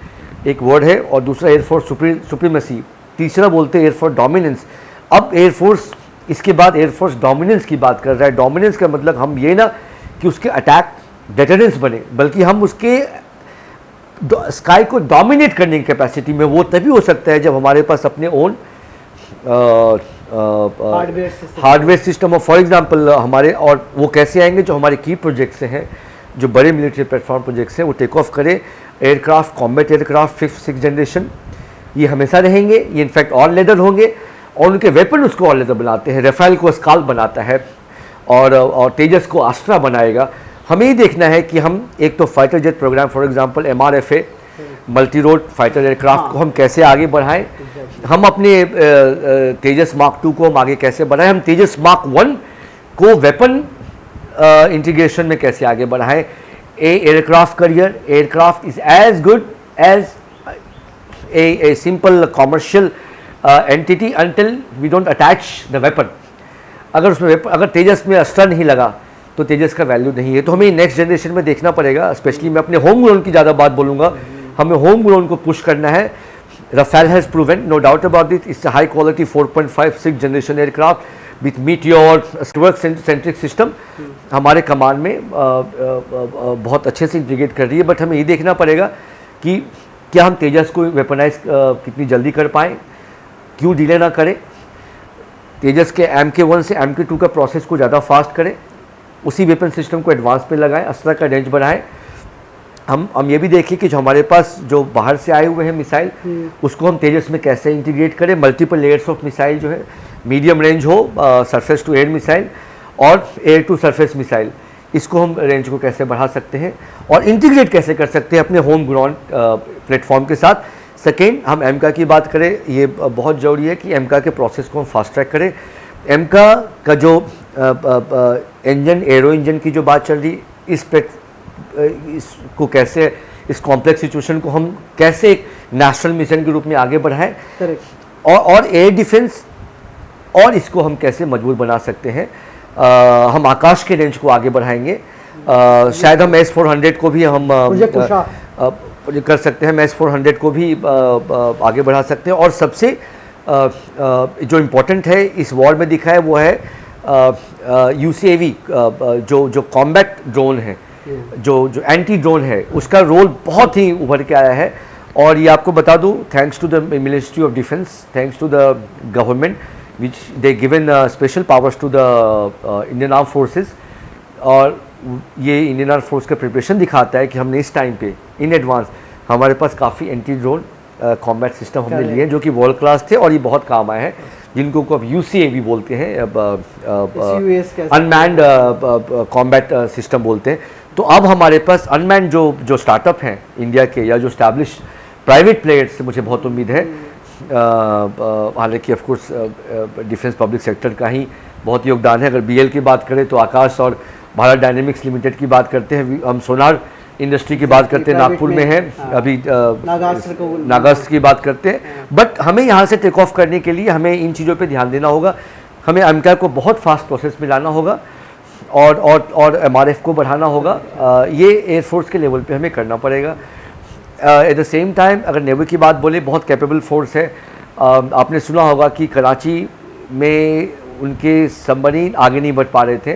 एक वर्ड है, और दूसरा एयरफोर्स सुप्रीमेसी, तीसरा बोलते हैं एयरफोर्स डोमिनेंस। अब एयरफोर्स इसके बाद एयरफोर्स डोमिनेंस की बात कर रहा है। डोमिनेंस का मतलब हम ये ना कि उसके अटैक डेटरेंस बने, बल्कि हम उसके स्काई को डोमिनेट करने की कैपेसिटी में, वो तभी हो सकता है जब हमारे पास अपने ओन हार्डवेयर सिस्टम हो। फॉर एग्जांपल हमारे, और वो कैसे आएंगे, जो हमारे की प्रोजेक्ट्स हैं, जो बड़े मिलिट्री प्लेटफॉर्म प्रोजेक्ट्स हैं, वो टेक ऑफ करे। Aircraft, combat aircraft 5th-6th generation, ये हमेशा रहेंगे। ये इनफैक्ट ऑल लेदर होंगे, और उनके वेपन उसको ऑल लेदर बनाते हैं। राफेल को स्काल्प बनाता है, और तेजस को आस्ट्रा बनाएगा। हमें ही देखना है कि हम एक तो fighter jet program, for example MRFA multi road fighter aircraft को हम कैसे आगे बढ़ाएं, हम अपने तेजस मार्क 2 को हम आगे कैसे बढ़ाएं, हम तेजस मार्क 1 को वेपन इंटीग्रेशन में कैसे आगे बढ़ाएं। Aircraft carrier, aircraft is as good as a simple commercial entity until we don't attach the weapon. अगर तेजस में अस्त्र नहीं लगा तो तेजस का वैल्यू नहीं है। तो हमें नेक्स्ट जनरेशन में देखना पड़ेगा। स्पेशली मैं अपने होम ग्राउंड की ज़्यादा बात बोलूँगा, हमें होम ग्राउंड को पुश करना है। Rafale has proven, no doubt about it, it's high quality 4.5-6 generation aircraft with Meteor network centric system हमारे कमान में बहुत अच्छे से इंटीग्रेट कर रही है। बट हमें ये देखना पड़ेगा कि क्या हम तेजस को वेपनाइज कितनी जल्दी कर पाएँ, क्यों डिले ना करें। तेजस के MK1 से MK2 का प्रोसेस को ज़्यादा फास्ट करें, उसी वेपन सिस्टम को एडवांस पे लगाएं, अस्त्र का रेंज बढ़ाएं। हम ये भी देखें कि जो हमारे पास जो बाहर से आए हुए हैं मिसाइल, उसको हम तेजस में कैसे इंटीग्रेट करें। मल्टीपल लेयर्स ऑफ मिसाइल जो है, मीडियम रेंज हो, सरफेस टू एयर मिसाइल और एयर टू सरफेस मिसाइल, इसको हम रेंज को कैसे बढ़ा सकते हैं और इंटीग्रेट कैसे कर सकते हैं अपने होम ग्राउंड प्लेटफॉर्म के साथ। सेकेंड, हम एमका की बात करें, ये बहुत ज़रूरी है कि एमका के प्रोसेस को हम फास्ट ट्रैक करें। एमका का जो इंजन, एरो इंजन की जो बात चल रही, इसको कैसे, इस कॉम्प्लेक्स सिचुएशन को हम कैसे एक नेशनल मिशन के रूप में आगे बढ़ाएं और एयर डिफेंस, और इसको हम कैसे मजबूत बना सकते हैं। हम आकाश के रेंज को आगे बढ़ाएंगे। शायद हम S-400 को भी हम कर सकते हैं, S-400 को भी आगे बढ़ा सकते हैं। और सबसे जो इम्पोर्टेंट है इस वॉर में दिखा है वो है UCAV, जो कॉम्बैट ड्रोन है, जो एंटी ड्रोन है, उसका रोल बहुत ही उभर के आया है। और ये आपको बता दूं, thanks to the Ministry of Defence, thanks to the government which they given special powers to the Indian Armed Forces। और ये इंडियन आर्म फोर्स का प्रिपरेशन दिखाता है कि हमने इस टाइम पे इन एडवांस हमारे पास काफ़ी एंटी ड्रोन कॉम्बैट सिस्टम हमने लिए हैं जो कि वर्ल्ड क्लास थे और ये बहुत काम आए हैं, जिनको को अब UCAV बोलते हैं, अब अनमैन्ड कॉम्बैट सिस्टम बोलते हैं। तो अब हमारे पास अनमैन्ड जो स्टार्टअप हैं इंडिया के या जो स्टैब्लिश प्राइवेट प्लेयर्स से मुझे बहुत उम्मीद है। हालांकि of course defence public sector का ही बहुत योगदान है। अगर BL की बात करें तो आकाश और भारत डायनेमिक्स लिमिटेड की बात करते हैं, हम सोनार इंडस्ट्री की बात करते हैं, नागपुर में है, अभी नागास्त्र की बात करते हैं। बट हमें यहाँ से टेक ऑफ करने के लिए हमें इन चीज़ों पे ध्यान देना होगा। हमें एमटीआर को बहुत फास्ट प्रोसेस में लाना होगा और एमआरएफ को बढ़ाना होगा। ये एयरफोर्स के लेवल पे हमें करना पड़ेगा। एट द सेम टाइम अगर नेवी की बात बोले, बहुत कैपेबल फोर्स है। आपने सुना होगा कि कराची में उनके सबमरीन आगे नहीं बढ़ पा रहे थे।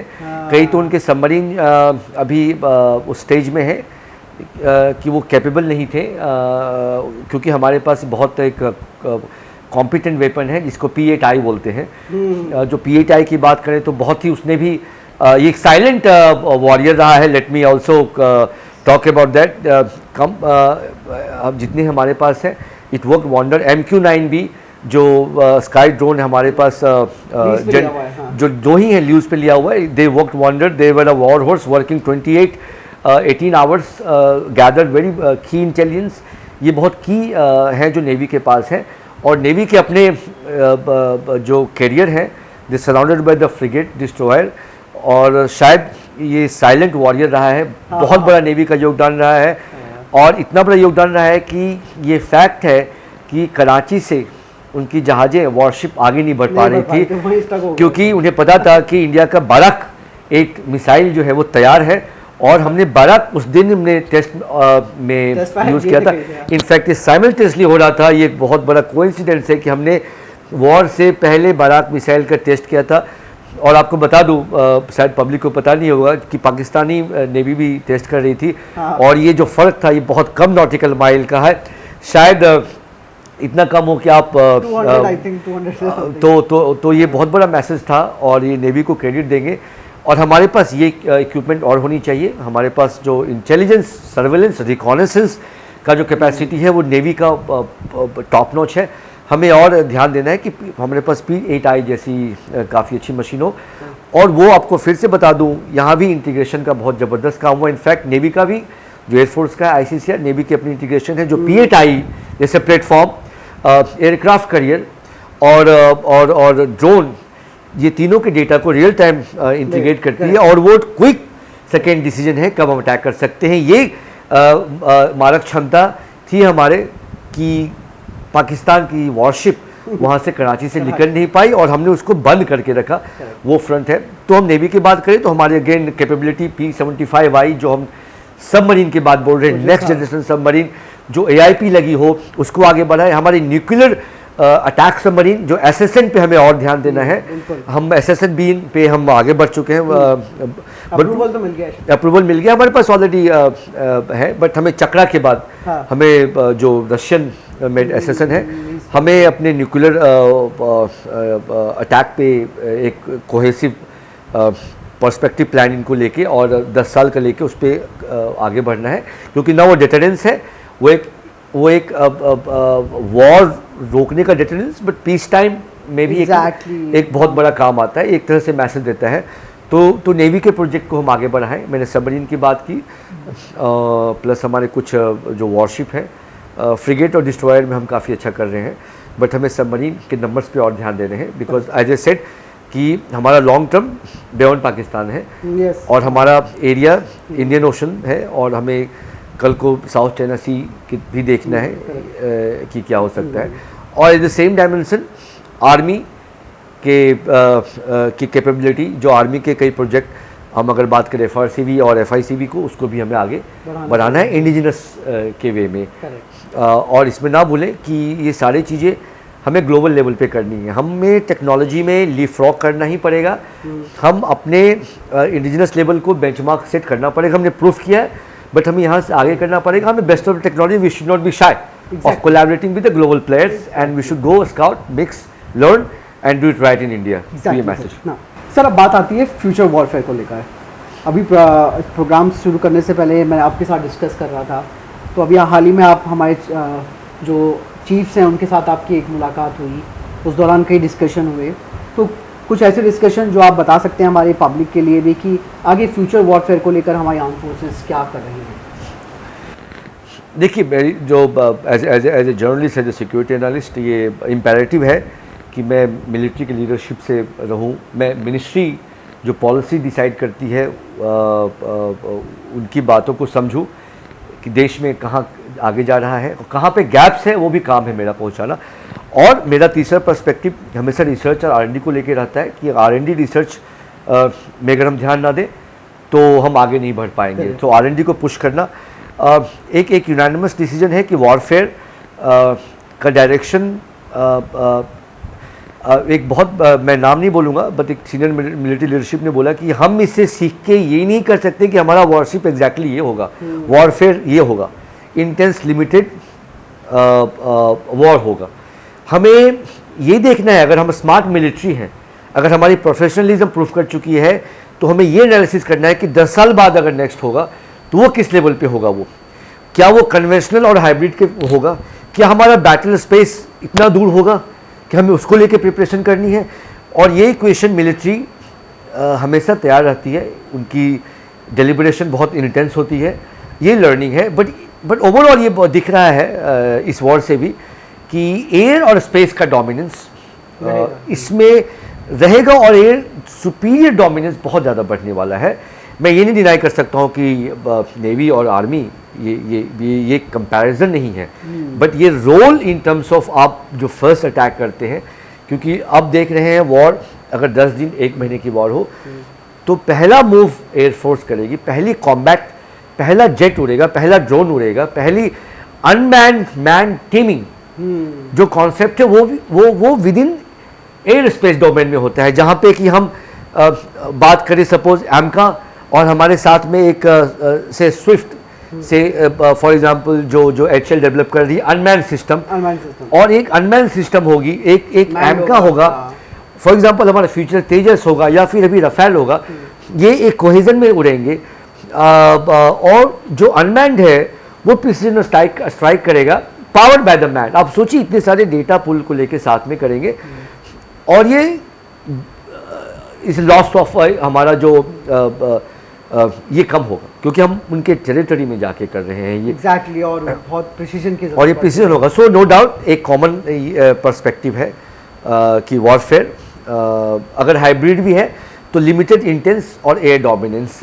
कई तो उनके सबमरीन अभी उस स्टेज में है कि वो कैपेबल नहीं थे, क्योंकि हमारे पास बहुत एक कॉम्पिटेंट वेपन है जिसको P8I बोलते हैं। जो P8I की बात करें तो बहुत ही उसने भी ये एक साइलेंट वॉरियर रहा है। Let me also talk about that. Come अब जितने हमारे पास है, इट वर्क वंडर। MQ-9B जो स्काई ड्रोन हमारे पास जो दो ही है ल्यूज पे लिया हुआ है, they worked wonder. They were a war horse working 18 hours, gathered very की इंटेलिजेंस। ये बहुत की है जो नेवी के पास है। और नेवी के अपने जो कैरियर है, दे surrounded by the frigate destroyer. और शायद ये साइलेंट वॉरियर रहा है, बहुत बड़ा नेवी का योगदान रहा है। और इतना बड़ा योगदान रहा है कि ये फैक्ट है कि कराची से उनकी जहाज़ें वॉरशिप आगे नहीं बढ़ पा रही थी, क्योंकि उन्हें पता था कि इंडिया का बाराक एक मिसाइल जो है वो तैयार है। और हमने बाराक उस दिन हमने टेस्ट में यूज़ किया था। इनफैक्ट ये साइमल्टेनियसली हो रहा था। ये एक बहुत बड़ा कोइंसिडेंस है कि हमने वॉर से पहले बाराक मिसाइल का टेस्ट किया था। और आपको बता दूं, शायद पब्लिक को पता नहीं होगा कि पाकिस्तानी नेवी भी टेस्ट कर रही थी। और ये जो फ़र्क था ये बहुत कम नॉटिकल माइल का है, शायद इतना कम हो कि आप 200 तो ये बहुत बड़ा मैसेज था और ये नेवी को क्रेडिट देंगे। और हमारे पास ये इक्विपमेंट और होनी चाहिए। हमारे पास जो इंटेलिजेंस, सर्वेलेंस, रिकॉनेसेंस का जो कैपेसिटी है वो नेवी का टॉप नॉच है। हमें और ध्यान देना है कि हमारे पास P8I जैसी काफ़ी अच्छी मशीन हो। और वो आपको फिर से बता दूं, यहाँ भी इंटीग्रेशन का बहुत ज़बरदस्त काम हुआ। इनफैक्ट नेवी का भी, जो एयरफोर्स का है ICCR, नेवी की अपनी इंटीग्रेशन है। जो P8I जैसे प्लेटफॉर्म, एयरक्राफ्ट करियर और ड्रोन, ये तीनों के डेटा को रियल टाइम इंटीग्रेट करती है। और वो क्विक सेकेंड डिसीजन है कब हम अटैक कर सकते हैं। ये मारक क्षमता थी हमारे कि पाकिस्तान की वॉरशिप वहाँ से कराची से निकल नहीं पाई और हमने उसको बंद करके रखा। वो फ्रंट है। तो हम नेवी की बात करें तो हमारे अगेन कैपेबिलिटी P75I, जो हम सबमरीन की बात बोल रहे हैं, नेक्स्ट जनरेशन सबमरीन, जो AIP लगी हो उसको आगे बढ़ाए। हमारी न्यूक्लियर अटैक सबमरीन जो SSN पे हमें और ध्यान देना है। हम SSN-B पे हम आगे बढ़ चुके हैं। अप्रूवल तो मिल गया, अप्रूवल मिल गया हमारे पास ऑलरेडी है। बट हमें चक्रा के बाद हमें जो रशियन मेड SSN है, हमें अपने न्यूक्लियर अटैक पे एक कोहेसिव पर्सपेक्टिव प्लान इनको लेके और 10 साल का लेके उस पर आगे बढ़ना है। क्योंकि ना वो डिटरेंस है, वो एक वॉर रोकने का डिटरेंस, बट पीस टाइम में भी एक बहुत बड़ा काम आता है, एक तरह से मैसेज देता है। तो नेवी के प्रोजेक्ट को हम आगे बढ़ाएं। मैंने सबमरीन की बात की, प्लस हमारे कुछ जो वॉरशिप है, फ्रिगेट और डिस्ट्रॉयर में हम काफ़ी अच्छा कर रहे हैं। बट हमें सबमरीन के नंबर्स पे और ध्यान देने हैं, बिकॉज एज ए सेड कि हमारा लॉन्ग टर्म बियॉन्ड पाकिस्तान है। और हमारा एरिया इंडियन ओशन है और हमें कल को साउथ चाइना सी भी देखना है कि क्या हो सकता है। और at the same dimension army की कैपेबिलिटी, जो आर्मी के कई प्रोजेक्ट हम अगर बात करें FRCV और FICV को, उसको भी हमें आगे बढ़ाना है इंडिजिनस के वे में। और इसमें ना भूलें कि ये सारी चीज़ें हमें ग्लोबल लेवल पे करनी है। हमें टेक्नोलॉजी में लीपफ्रॉग करना ही पड़ेगा। हम अपने इंडिजिनस लेवल को बेंचमार्क सेट करना पड़ेगा। हमने प्रूफ किया है, बट हमें यहाँ से आगे करना पड़ेगा। हमें best of technology, we should not be shy of collaborating with the global players and we should go scout, mix, learn and do it right in India. Exactly, ये मैसेज। सर, अब बात आती है फ्यूचर वॉरफेयर को लेकर। अभी प्रोग्राम शुरू करने से पहले मैं आपके साथ डिस्कस कर रहा था, तो अभी हाल ही में आप हमारे जो चीफ्स हैं उनके साथ आपकी एक मुलाकात हुई, उस दौरान कई डिस्कशन हुए। तो कुछ ऐसे डिस्कशन जो आप बता सकते हैं हमारे पब्लिक के लिए भी कि आगे फ्यूचर वॉरफेयर को लेकर हमारी आर्म फोर्सेस क्या कर रही हैं। देखिए, मेरी जो as a journalist, as a security analyst, ये इम्पेरेटिव है कि मैं मिलिट्री की लीडरशिप से रहूं। मैं मिनिस्ट्री जो पॉलिसी डिसाइड करती है उनकी बातों को समझूं। कि देश में कहाँ आगे जा रहा है, कहाँ पे गैप्स है, वो भी काम है मेरा पहुँचाना। और मेरा तीसरा पर्सपेक्टिव हमेशा रिसर्च और R&D को लेके रहता है कि R&D रिसर्च में अगर हम ध्यान ना दें तो हम आगे नहीं बढ़ पाएंगे। तो R&D को पुश करना एक यूनानिमस डिसीजन है कि वॉरफेयर का डायरेक्शन एक बहुत मैं नाम नहीं बोलूँगा बट एक सीनियर मिलिट्री लीडरशिप ने बोला कि हम इससे सीख के ये नहीं कर सकते कि हमारा वॉरशिप एग्जैक्टली ये होगा, वॉरफेयर ये होगा, इंटेंस लिमिटेड वॉर होगा। हमें ये देखना है, अगर हम स्मार्ट मिलिट्री हैं, अगर हमारी प्रोफेशनलिज्म प्रूफ कर चुकी है, तो हमें ये एनालिसिस करना है कि 10 साल बाद अगर नेक्स्ट होगा तो वो किस लेवल पे होगा। वो क्या वो कन्वेंशनल और हाइब्रिड के होगा, क्या हमारा बैटल स्पेस इतना दूर होगा कि हमें उसको लेके प्रिपरेशन करनी है। और ये क्वेश्चन मिलिट्री हमेशा तैयार रहती है, उनकी डेलिब्रेशन बहुत इंटेंस होती है, ये लर्निंग है। बट ओवरऑल ये दिख रहा है इस वॉर से भी कि एयर और स्पेस का डोमिनेंस इसमें रहेगा और एयर सुपीरियर डोमिनेंस बहुत ज़्यादा बढ़ने वाला है। मैं ये नहीं डिनाई कर सकता हूँ कि नेवी और आर्मी ये कंपैरिजन नहीं है, बट ये रोल इन टर्म्स ऑफ आप जो फर्स्ट अटैक करते हैं, क्योंकि अब देख रहे हैं वॉर अगर 10 दिन 1 महीने की वॉर हो तो पहला मूव एयरफोर्स करेगी, पहली कॉम्बैट, पहला जेट उड़ेगा, पहला ड्रोन उड़ेगा, पहली अनमैन्ड मैन टीमिंग जो कॉन्सेप्ट है वो with in air space domain में होता है। जहाँ पे कि हम बात करें सपोज एमका और हमारे साथ में एक से स्विफ्ट से फॉर एग्जांपल जो HAL डेवलप कर रही है अनमैन सिस्टम, और एक अनमैन सिस्टम होगी, एक एमका होगा, फॉर एग्जांपल हमारा फ्यूचर तेजस होगा या फिर अभी रफेल होगा, ये एक कोहेजन में उड़ेंगे। और जो अनमैन्ड है वो प्रिसीजन स्ट्राइक करेगा पावर्ड बाय द मैन। आप सोचिए इतने सारे डेटा पुल को लेके साथ में करेंगे, और ये इस लॉस ऑफ हमारा जो ये कम होगा क्योंकि हम उनके टेरिटरी में जाके कर रहे हैं ये एग्जैक्टली और बहुत प्रिसीजन की और ये प्रिसीजन होगा। सो नो डाउट एक कॉमन पर्सपेक्टिव है कि वॉरफेयर अगर हाइब्रिड भी है तो लिमिटेड इंटेंस और एयर डोमिनेंस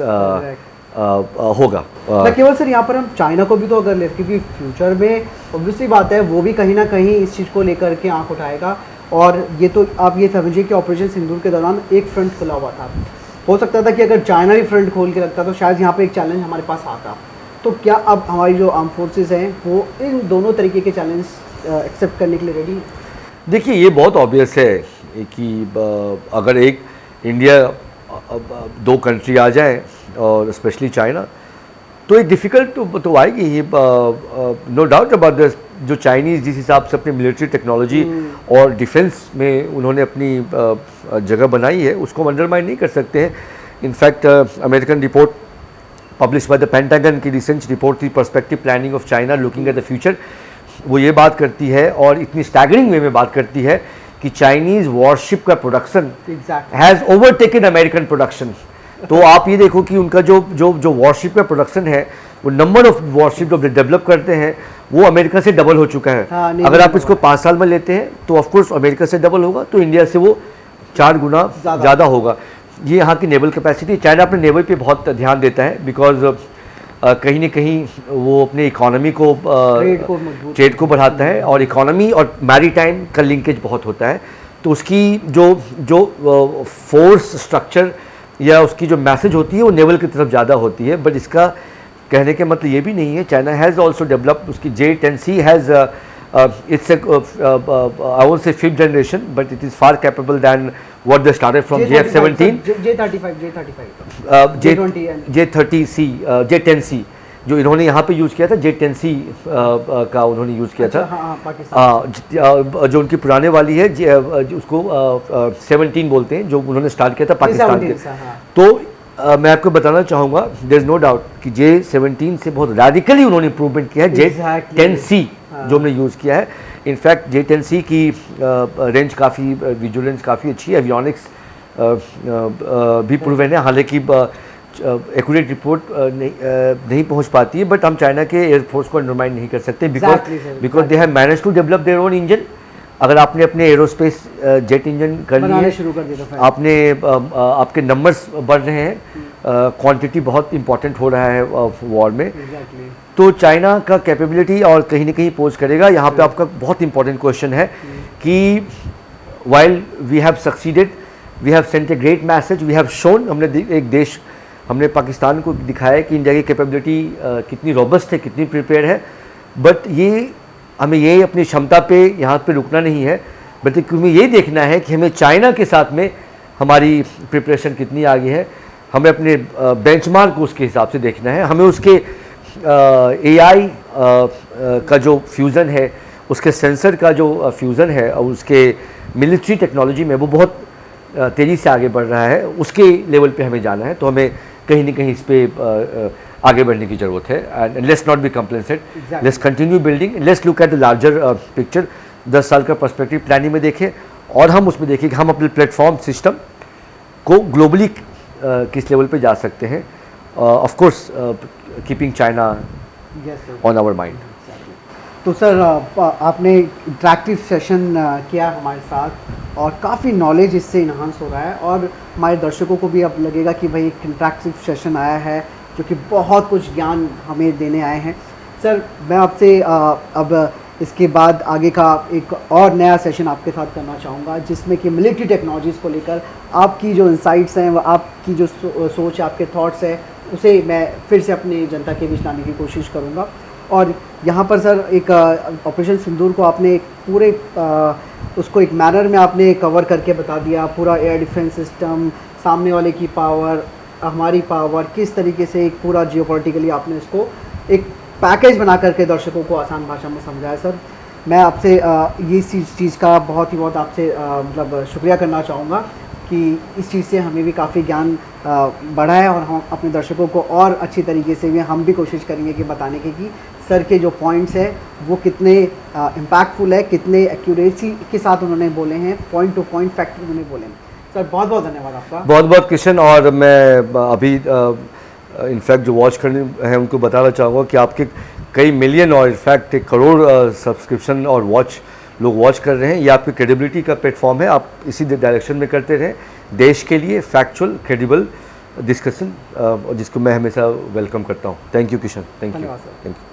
होगा। न केवल सर यहाँ पर हम चाइना को भी तो अगर ले, क्योंकि फ्यूचर में ऑब्वियसली बात है वो भी कहीं ना कहीं इस चीज़ को लेकर के आंख उठाएगा। और ये तो आप ये समझिए कि ऑपरेशन सिंदूर के दौरान एक फ्रंट खुला हुआ था, हो सकता था कि अगर चाइना भी फ्रंट खोल के रखता तो शायद यहाँ पे एक चैलेंज हमारे पास आता। तो क्या अब हमारी जो आर्म फोर्सेस हैं वो इन दोनों तरीके के चैलेंज एक्सेप्ट करने के लिए रेडी है? देखिए ये बहुत ऑब्वियस है कि अगर एक इंडिया 2 कंट्री आ जाए और स्पेशली चाइना तो एक डिफ़िकल्ट तो आएगी ही, नो डाउट अबाउट दिस। जो चाइनीज़ जिस हिसाब से अपनी मिलिट्री टेक्नोलॉजी और डिफेंस में उन्होंने अपनी जगह बनाई है उसको हम अंडरमाइन नहीं कर सकते हैं। In fact American report publish by the pentagon की रिसेंट रिपोर्ट थी perspective planning of China looking at the future, वो ये बात करती है और इतनी स्टैगरिंग वे में बात करती है कि चाइनीज़ वॉरशिप का production has overtaken American production. तो आप ये देखो कि उनका जो वॉरशिप का प्रोडक्शन है, वो नंबर ऑफ वॉरशिप जो डेवलप करते हैं वो अमेरिका से डबल हो चुका है। अगर आप इसको 5 साल में लेते हैं तो ऑफकोर्स अमेरिका से डबल होगा, तो इंडिया से वो 4 गुना ज़्यादा होगा। ये यहाँ की नेवल कैपेसिटी। चाइना अपने नेवल पे बहुत ध्यान देता है बिकॉज कहीं ना कहीं वो अपने इकोनॉमी को ट्रेड को बढ़ाता है और इकोनॉमी और मैरीटाइम का लिंकेज बहुत होता है। तो उसकी जो फोर्स स्ट्रक्चर या उसकी जो मैसेज होती है वो नेवल की तरफ ज़्यादा होती है। बट इसका कहने के मतलब ये भी नहीं है, चाइना हैज़ ऑल्सो डेवलप्ड उसकी J-10C has it's I won't say 5th generation but it is far capable than what they started from JF-17 J-30C J-10C जो इन्होंने यहाँ पे यूज़ किया था, J-10C का उन्होंने यूज़ किया था। जो उनकी पुराने वाली है उसको 17 बोलते हैं, जो उन्होंने स्टार्ट किया था पाकिस्तान के। तो मैं आपको बताना चाहूँगा देयर इज़ नो डाउट कि J-17 से बहुत रेडिकली उन्होंने इम्प्रूवमेंट किया है J-10C जो हमने यूज़ किया है। इनफैक्ट J-10C की रेंज काफ़ी, विजुलेंस काफ़ी अच्छी है, एवियोनिक्स भी प्रूवन है। हालांकि एक्यूरेट रिपोर्ट नहीं पहुंच पाती है, बट हम चाइना के एयरफोर्स को अंडरमाइन नहीं कर सकते because they have manage to develop their own engine अगर आपने अपने एरोस्पेस जेट इंजन कर बनाने लिए, शुरू कर दिया तो फिर आपने आपके नंबर्स बढ़ रहे हैं, क्वांटिटी बहुत इंपॉर्टेंट हो रहा है वॉर में, एग्जैक्टली तो चाइना का कैपेबिलिटी और कहीं ना कहीं पोज करेगा। यहाँ पे आपका बहुत इंपॉर्टेंट क्वेश्चन है कि while we have succeeded, we have sent a great message, we have shown, हमने पाकिस्तान को दिखाया है कि इंडिया की कैपेबिलिटी कितनी रोबस्ट है, कितनी प्रिपेयर है, बट ये हमें ये अपनी क्षमता पे यहाँ पे रुकना नहीं है, बल्कि हमें ये देखना है कि हमें चाइना के साथ में हमारी प्रिपरेशन कितनी आगे है, हमें अपने बेंचमार्क को उसके हिसाब से देखना है, हमें उसके AI का जो फ्यूज़न है, उसके सेंसर का जो फ्यूज़न है और उसके मिलिट्री टेक्नोलॉजी में वो बहुत तेज़ी से आगे बढ़ रहा है, उसके लेवल पे हमें जाना है। तो हमें कहीं ना कहीं इस पर आगे बढ़ने की ज़रूरत है। And let's not be complacent, let's continue building, let's look at the larger picture. 10 साल का पर्सपेक्टिव प्लानिंग में देखें और हम उसमें देखें कि हम अपने प्लेटफॉर्म सिस्टम को ग्लोबली किस लेवल पे जा सकते हैं, of course keeping China on our mind. तो सर आपने इंटरेक्टिव सेशन किया हमारे साथ और काफ़ी नॉलेज इससे इन्हांस हो रहा है और हमारे दर्शकों को भी अब लगेगा कि भाई एक इंटरेक्टिव सेशन आया है जो कि बहुत कुछ ज्ञान हमें देने आए हैं। सर मैं आपसे अब इसके बाद आगे का एक और नया सेशन आपके साथ करना चाहूँगा जिसमें कि मिलिट्री टेक्नोलॉजीज़ को लेकर आपकी जो इंसाइट्स हैं, आपकी जो सोच, आपके थॉट्स हैं, उसे मैं फिर से अपनी जनता के बीच लाने की कोशिश करूँगा। और यहाँ पर सर एक ऑपरेशन सिंदूर को आपने पूरे उसको एक मैनर में आपने कवर करके बता दिया, पूरा एयर डिफेंस सिस्टम, सामने वाले की पावर, हमारी पावर, किस तरीके से एक पूरा जियोपॉलिटिकली आपने इसको एक पैकेज बना करके दर्शकों को आसान भाषा में समझाया। सर मैं आपसे ये चीज़ का बहुत आपसे मतलब शुक्रिया करना चाहूँगा कि इस चीज़ से हमें भी काफ़ी ज्ञान बढ़ा है और हम अपने दर्शकों को और अच्छी तरीके से भी हम भी कोशिश करेंगे कि बताने के कि सर के जो पॉइंट्स हैं वो कितने इम्पैक्टफुल है, कितने एक्यूरेसी के साथ उन्होंने बोले हैं, पॉइंट टू पॉइंट फैक्ट उन्होंने बोले हैं। सर बहुत बहुत धन्यवाद आपका। बहुत बहुत किशन, और मैं अभी इनफैक्ट जो वॉच करने हैं उनको बताना चाहूँगा कि आपके कई मिलियन और इनफैक्ट 1 करोड़ सब्सक्रिप्शन और लोग वॉच कर रहे हैं। ये आपकी क्रेडिबिलिटी का प्लेटफॉर्म है, आप इसी डायरेक्शन में करते रहें देश के लिए क्रेडिबल डिस्कशन, जिसको मैं हमेशा वेलकम करता हूँ। Thank you Kishan, thank you.